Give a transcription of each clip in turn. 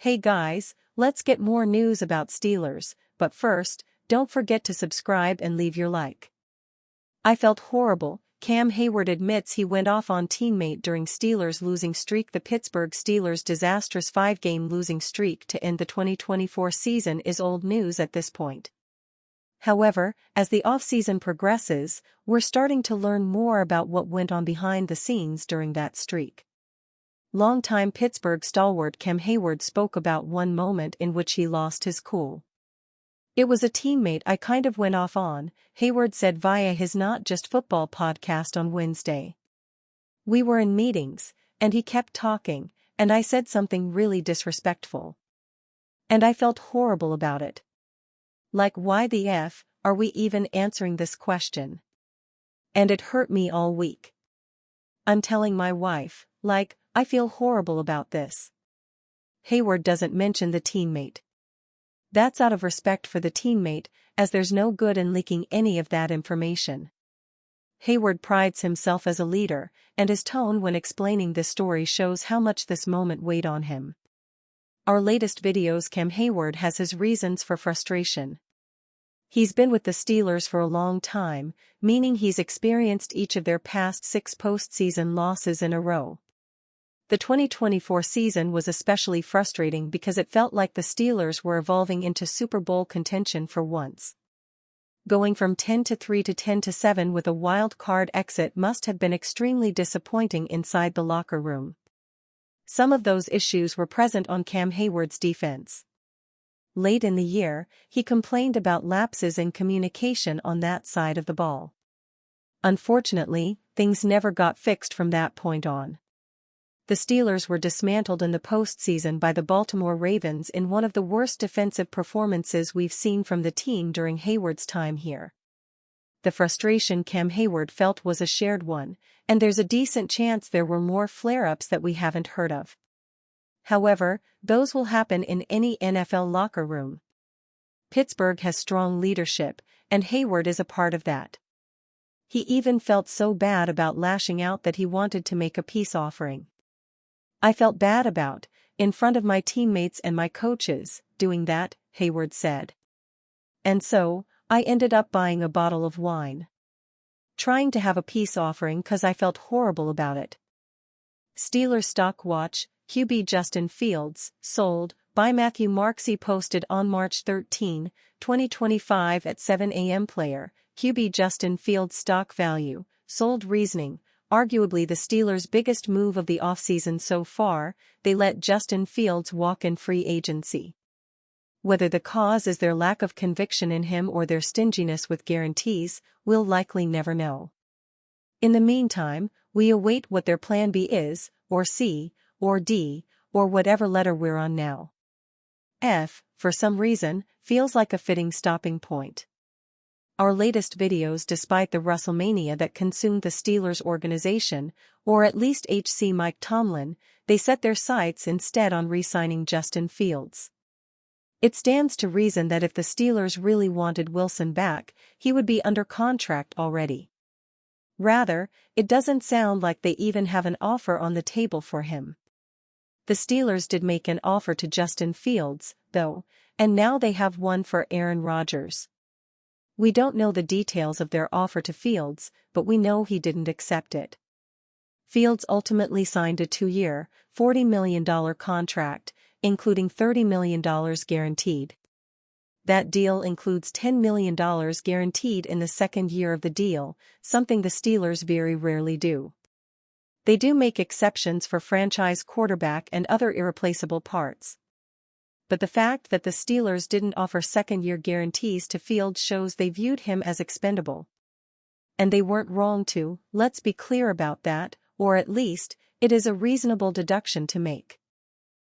Hey guys, let's get more news about Steelers, but first, don't forget to subscribe and leave your like. I felt horrible. Cam Hayward admits he went off on teammate during Steelers losing streak. The Pittsburgh Steelers' disastrous 5-game losing streak to end the 2024 season is old news at this point. However, as the offseason progresses, we're starting to learn more about what went on behind the scenes during that streak. Longtime Pittsburgh stalwart Cam Hayward spoke about one moment in which he lost his cool. "It was a teammate I kind of went off on," Hayward said via his Not Just Football podcast on Wednesday. "We were in meetings, and he kept talking, and I said something really disrespectful. And I felt horrible about it. Like, why the F are we even answering this question? And it hurt me all week. I'm telling my wife, like, I feel horrible about this." Hayward doesn't mention the teammate. That's out of respect for the teammate, as there's no good in leaking any of that information. Hayward prides himself as a leader, and his tone when explaining this story shows how much this moment weighed on him. Our latest videos. Cam Hayward has his reasons for frustration. He's been with the Steelers for a long time, meaning he's experienced each of their past 6 postseason losses in a row. The 2024 season was especially frustrating because it felt like the Steelers were evolving into Super Bowl contention for once. Going from 10-3 to 10-7 with a wild card exit must have been extremely disappointing inside the locker room. Some of those issues were present on Cam Hayward's defense. Late in the year, he complained about lapses in communication on that side of the ball. Unfortunately, things never got fixed from that point on. The Steelers were dismantled in the postseason by the Baltimore Ravens in one of the worst defensive performances we've seen from the team during Hayward's time here. The frustration Cam Hayward felt was a shared one, and there's a decent chance there were more flare-ups that we haven't heard of. However, those will happen in any NFL locker room. Pittsburgh has strong leadership, and Hayward is a part of that. He even felt so bad about lashing out that he wanted to make a peace offering. "I felt bad about, in front of my teammates and my coaches, doing that," Hayward said. "And so, I ended up buying a bottle of wine. Trying to have a peace offering 'cause I felt horrible about it." Steelers stock watch. QB Justin Fields, sold, by Matthew Marksey, posted on March 13, 2025 at 7 a.m. Player, QB Justin Fields stock value, sold. Reasoning: arguably the Steelers' biggest move of the offseason so far, they let Justin Fields walk in free agency. Whether the cause is their lack of conviction in him or their stinginess with guarantees, we'll likely never know. In the meantime, we await what their plan B is, or C, or D, or whatever letter we're on now. F, for some reason, feels like a fitting stopping point. Our latest videos, despite the WrestleMania that consumed the Steelers organization, or at least HC Mike Tomlin, they set their sights instead on re-signing Justin Fields. It stands to reason that if the Steelers really wanted Wilson back, he would be under contract already. Rather, it doesn't sound like they even have an offer on the table for him. The Steelers did make an offer to Justin Fields, though, and now they have one for Aaron Rodgers. We don't know the details of their offer to Fields, but we know he didn't accept it. Fields ultimately signed a 2-year, $40 million contract, including $30 million guaranteed. That deal includes $10 million guaranteed in the second year of the deal, something the Steelers very rarely do. They do make exceptions for franchise quarterback and other irreplaceable parts. But the fact that the Steelers didn't offer second-year guarantees to Fields shows they viewed him as expendable. And they weren't wrong to, let's be clear about that, or at least, it is a reasonable deduction to make.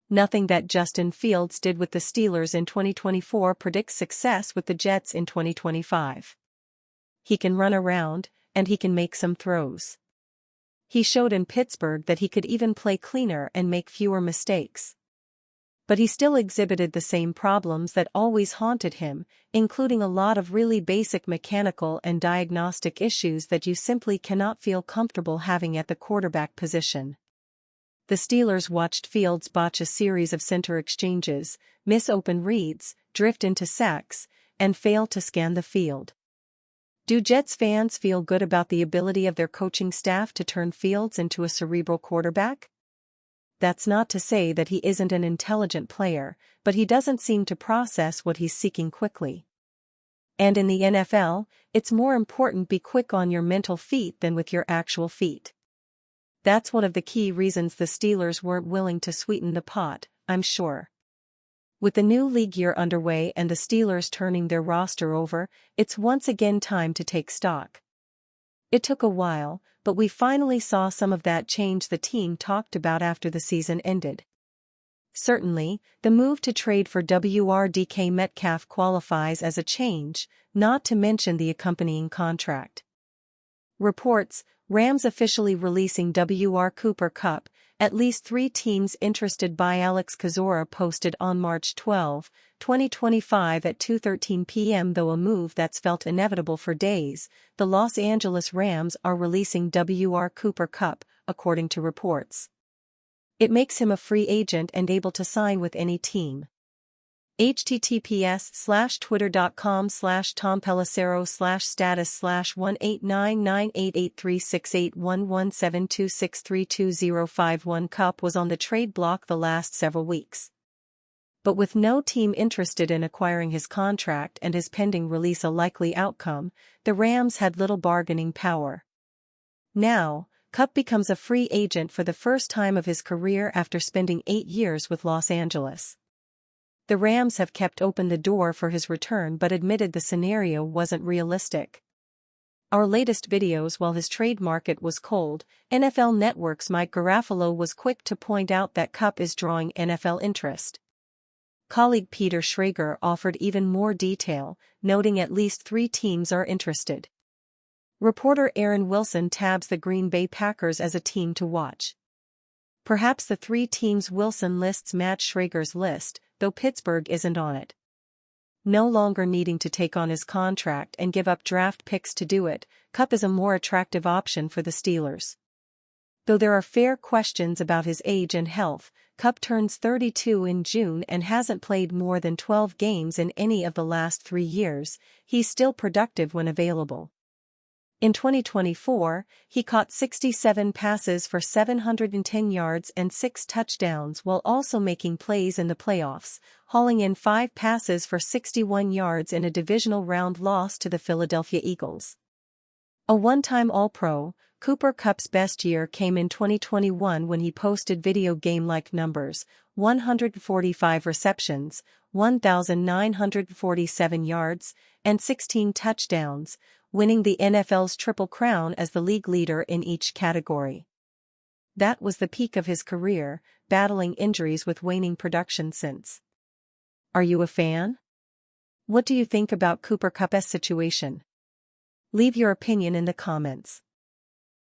Nothing that Justin Fields did with the Steelers in 2024 predicts success with the Jets in 2025. He can run around, and he can make some throws. He showed in Pittsburgh that he could even play cleaner and make fewer mistakes. But he still exhibited the same problems that always haunted him, including a lot of really basic mechanical and diagnostic issues that you simply cannot feel comfortable having at the quarterback position. The Steelers watched Fields botch a series of center exchanges, miss open reads, drift into sacks, and fail to scan the field. Do Jets fans feel good about the ability of their coaching staff to turn Fields into a cerebral quarterback? That's not to say that he isn't an intelligent player, but he doesn't seem to process what he's seeking quickly. And in the NFL, it's more important to be quick on your mental feet than with your actual feet. That's one of the key reasons the Steelers weren't willing to sweeten the pot, I'm sure. With the new league year underway and the Steelers turning their roster over, it's once again time to take stock. It took a while, but we finally saw some of that change the team talked about after the season ended. Certainly, the move to trade for WRDK Metcalf qualifies as a change, not to mention the accompanying contract. Reports: Rams officially releasing Cooper Kupp, at least 3 teams interested by Alex Kozora posted on March 12, 2025 at 2:13 p.m. Though a move that's felt inevitable for days, the Los Angeles Rams are releasing Cooper Kupp, according to reports. It makes him a free agent and able to sign with any team. https://tompellicero/status/1899883681172632051 Kupp was on the trade block the last several weeks. But with no team interested in acquiring his contract and his pending release a likely outcome, the Rams had little bargaining power. Now, Kupp becomes a free agent for the first time of his career after spending 8 years with Los Angeles. The Rams have kept open the door for his return but admitted the scenario wasn't realistic. Our latest videos: while his trade market was cold, NFL Network's Mike Garafolo was quick to point out that Kupp is drawing NFL interest. Colleague Peter Schrager offered even more detail, noting at least 3 teams are interested. Reporter Aaron Wilson tabs the Green Bay Packers as a team to watch. Perhaps the 3 teams Wilson lists match Schrager's list, though Pittsburgh isn't on it. No longer needing to take on his contract and give up draft picks to do it, Kupp is a more attractive option for the Steelers. Though there are fair questions about his age and health, Kupp turns 32 in June and hasn't played more than 12 games in any of the last 3 years. He's still productive when available. In 2024, he caught 67 passes for 710 yards and 6 touchdowns while also making plays in the playoffs, hauling in 5 passes for 61 yards in a divisional round loss to the Philadelphia Eagles. A one-time All-Pro, Cooper Kupp's best year came in 2021 when he posted video game-like numbers: 145 receptions, 1,947 yards, and 16 touchdowns, winning the NFL's Triple Crown as the league leader in each category. That was the peak of his career, battling injuries with waning production since. Are you a fan? What do you think about Cooper Kupp's situation? Leave your opinion in the comments.